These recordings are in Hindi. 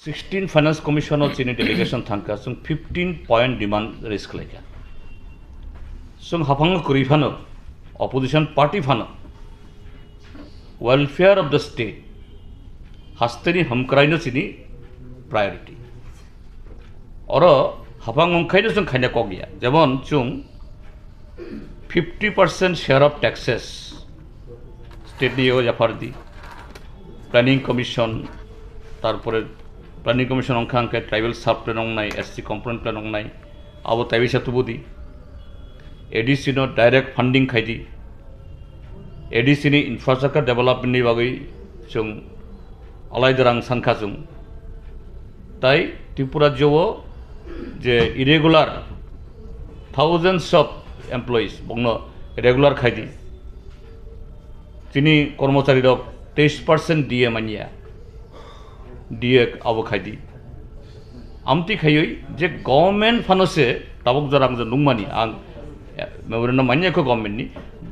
16 फाइनेंस कमिशन चीनी डेलीगेशन थांका जों 15 पॉइंट डिमांड रेज खालायखा जों हाफांग करि फानो अपोजिशन पार्टी फानो वेलफेयर ऑफ द स्टेट हास्तेनि हमक्राइनो चीनी प्रायोरिटी और हाफांग अंखाइनो जों खायना कग गया जेमन जों 50% शेयर ऑफ टैक्सेस स्टेट नियो जाफारदी प्लानिंग कमिशन तारपरे प्लानिंग कमिशन अंखा अंखे ट्राइबल सब प्लान अंगनाय एससी कंपोनेंट प्लान अंगनाय आबो ताइबिसा तुबुदी एडीसी नो डायरेक्ट फंडिंग खायदी एडीसी नि इंफ्रास्ट्रक्चर डेवलपमेंट नि बागै जों अलायदरां सानखा जों ताई त्रिपुरा जो जे इरेगुलर थाउजेंड्स ऑफ एम्प्लॉइज बंगनो रेगुलर खायदी तिनी कर्मचारी रक 23% डीए मानिया डीए आबो खायदी आमती खायै जे गवर्नमेंट फानोसे ताबक जरां जे नुंगमानी आं मेवरना मानियाखौ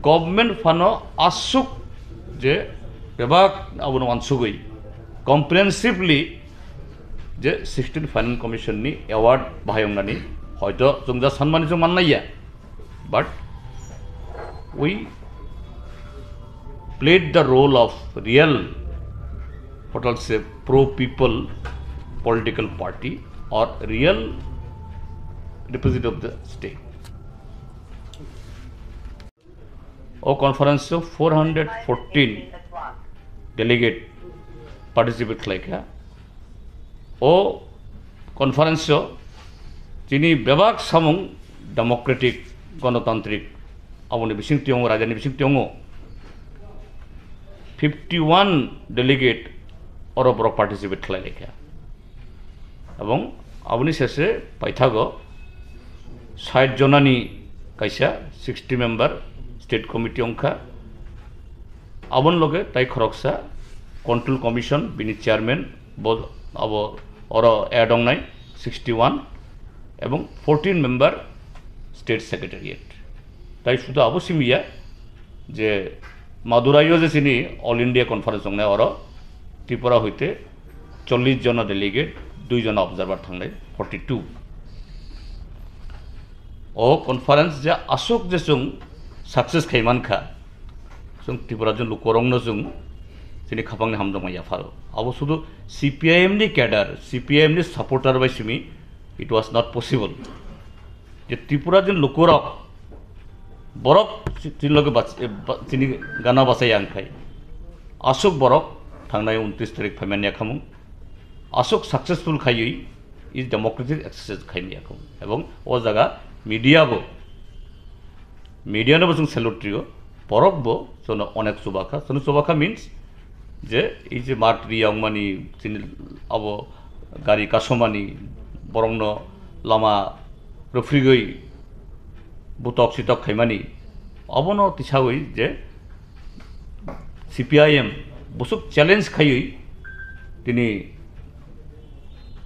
गवर्नमेंट फानो आसुक जे बेबाक आबो आनसुगै कम्प्रेहेन्सिवली जे 16 फाइनेंस कमिशन नि एवार्ड बाहायंनानै हयतो जों जा सानमानि जों माननाया but we played the role of real what I'll say pro people political party or real representative of the state. O conference of 414 delegate participate like O conference chini bebak samung democratic गणतांत्रिक आबोनि बिसिं तियंग राजानि बिसिं तियंग 51 डेलीगेट और बरक पार्टिसिपेट खालायलेखा एवं आबोनि सेसे पाइथागो 60 जनानि कायसा 60 मेंबर स्टेट कमिटी अंखा आबोन लगे ताइ खरकसा कंट्रोल कमिशन बिनि चेयरमैन बोल आबो और एडंनाय 61 एवं 14 मेंबर स्टेट सेक्रेटारिएट ताई शुद्ध अवश्यमिया जे मादुराइयो जे सिनी ऑल इंडिया कॉन्फ्रेंस अंगने और त्रिपुरा होते 40 जन डेलीगेट 2 जन ऑब्जर्वर थांनाय 42 ओ कॉन्फ्रेंस जे अशोक जे जों सक्सेस खायमानखा जों त्रिपुरा जों लुकोरंनो जों सिनी खापांनि हामदोंमा याफारो आबो शुद्ध सीपीआईएम नि कैडर सीपीआईएम नि सपोर्टर बाय सिमी इट वाज नॉट पॉसिबल जे त्रिपुरा जों लुकोरक बरक तिन लगे तिनी गाना बासाय आंखाय अशोक बरक थांनाय 29 तारिख फाइमानिया खामु अशोक सक्सेसफुल खायै इज डेमोक्रेटिक एक्सरसाइज खायनिया खामु एवं ओ जागा मीडियानो जों सेलुट्रियो बरकबो जों अनेक सुबाखा मीन्स जे इ जे मार्टियाव मानि अब गारि कासमानि बरंनो लामा रफ्रिगै बुतक सितक खायमानि अबनो तिसावै जे सीपीआईएम बसुक चैलेंज खायै दिनै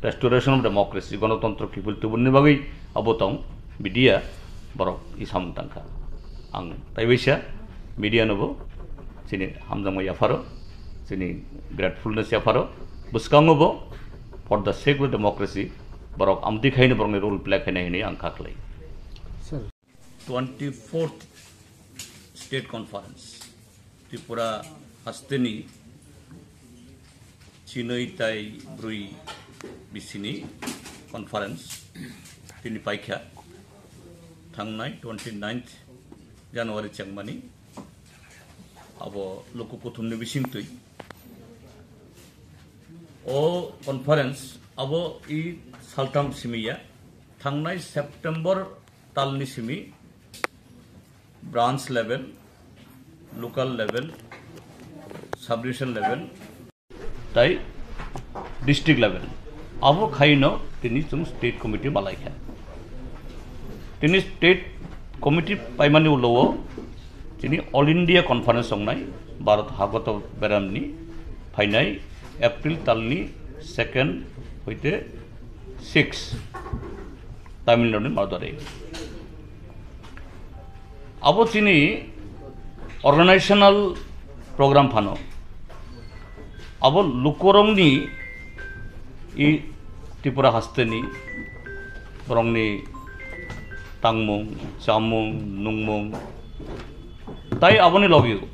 रेस्टोरेशन ऑफ डेमोक्रेसी गणतंत्र पिपल तुबुननि बागै अबोतं बिदिया बरक इसाम तांखा आं ताइबैसा मीडियानोबो जोंनि हामजांमा याफारो जोंनि ग्रेटफुलनेस याफारो बुसकाङोबो for the sake of democracy बरक आमती खायनो बरंनि रोल प्ले खायनायनि आं खाख्लै sir 24th state conference Tripura हास्तेनि चिनै ताइ ब्रुई बिसिनि कॉन्फ्रेंस तिनि पाइखा थांनाय 29th जानुवारि चेंमानि अब लोककुथुमनि बिसिंतै ओ कॉन्फ्रेंस अब इ सालताम सिमिया थांनाय सेप्टेम्बर तालनि सिमी branch level local level sub division level ताई डिस्ट्रिक्ट लेवल अब खाइनो तिनी जों स्टेट कमिटी बालायखा तिनी स्टेट कमिटी पाइमानि उलवो तिनी ऑल इंडिया कॉन्फ्रेंस संनाय भारत हागत बेरामनि फाइनाय एप्रिल तालनि 2nd होइते 6 तामिलनाडु मादुराई अब तिनी ই Tripura হাস্তেনি বরংনি tangmung chamung nungmung tai aboni logio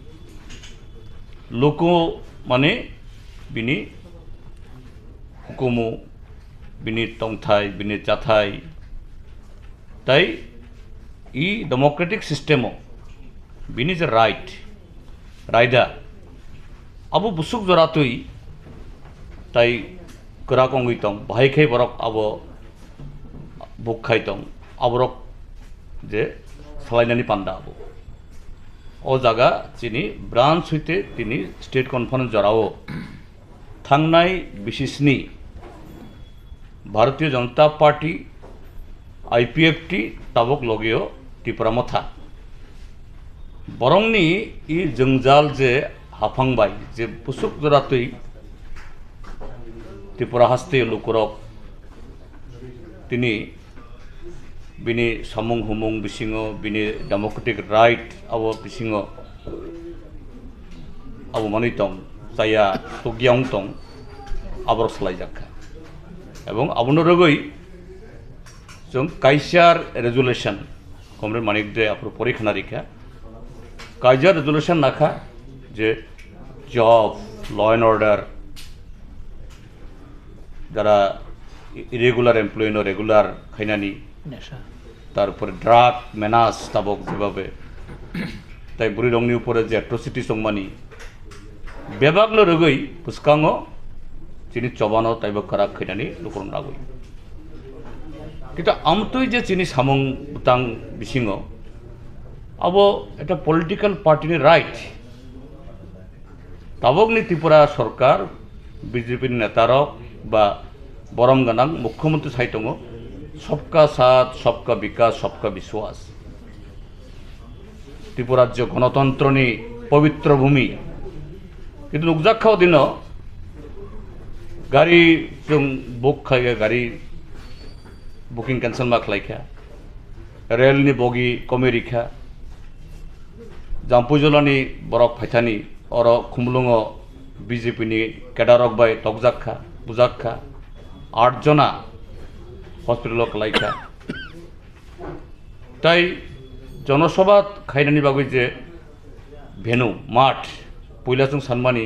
loko mane bini hukumu bini tongthai bini chathai tai I democratic system bini is a right rider abu busuk joratui tai kera kongitong bahai khai borok abo buk khaitong aborok যে সালাইনানি পান্ডা আবো ও জায়গা চিনি ব্রাঞ্চ হইতে তিনি স্টেট কনফারেন্স জড়াও থাংনাই বিশেষনি ভারতীয় জনতা পার্টি আইপিএফটি তাবক লগেও ত্রিপুরা মথা বরংনি ই জঞ্জাল যে হাফাংবাই যে পুসুক জরাতই ত্রিপুরা হাস্তে লোকরক তিনি bini samung humung bisingo bini democratic right abo bisingo abo manitong saya togyang tong abor slai jakha ebong abono rogoi jong kaisar resolution komre manik de apro porikhana rikha kaisar resolution nakha je job law and order jara irregular employee no regular khainani তারপরে ড্রাগ মেনাস তাবক যেভাবে তাই বুড়ি রংনি উপরে যে অ্যাট্রোসিটি সংমানি বেবাগলো রগই পুস্কাঙ্গ চিনি চবানো তাইব খারাপ খাইনানি লুকরম রাগই কিন্তু আমতই যে চিনি সামং বুতাং বিসিং আবো এটা পলিটিক্যাল পার্টিনি রাইট তাবকনি ত্রিপুরা সরকার বিজেপির নেতারক বা বরম গানাং মুখ্যমন্ত্রী সাইতঙ্গ सबका साथ सबका विकास सबका विश्वास त्रिपुराज्य गणतंत्रनी पवित्र भूमि किन्तु नुकजाखाव दिन गाड़ी जों बुक खाइया गाड़ी बुकिंग कैंसल मा खालायखा रेलनि बगी कमेरिखा जाम्पुजलानि बरक फाइथानि अर खुमलुंग बीजेपीनि केडारक बाय तकजाखा बुजाखा 8 जना हस्पिटाल लाइखा ताई जनसभा खाइनानि बागै जे भेनु माठ पयलाजों सानमानि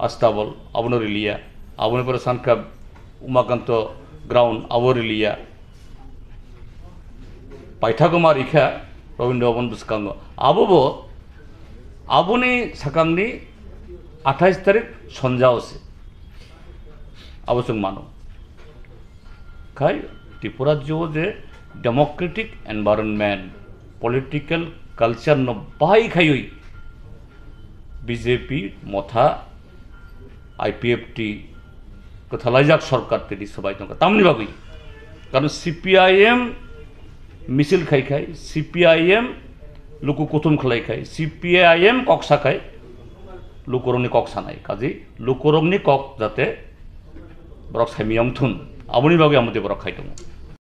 आस्ताबल आबनो रिलिया आबोनिपर सानका उमाकान्त ग्राउंड आबो रिलिया पाइथागमा रिखा रवीन्द्र भवन बुसकांग आबोबो आबोनि साकांनि 28 तारिख सन्जावसे आबोजों मानो खाय त्रिपुरा जो जे डेमोक्रेटिक एनवायरनमेंट पॉलिटिकल कल्चर न बाहाय खाई बीजेपी मथा आईपीएफटी कथालाइजाक सरकार तेरी सबाई दंगा तामनि बागै कारण सीपीआईएम मिसिल खाई खाई सीपीआईएम लुकु कुथुम खलाई खाई सीपीआईएम कक्सा खाई लुकुरंनि कक सानाय काजै लुकुरंनि कक जाते बरक सामियं थुन आबोनि बागै आमते बरक खाई दङ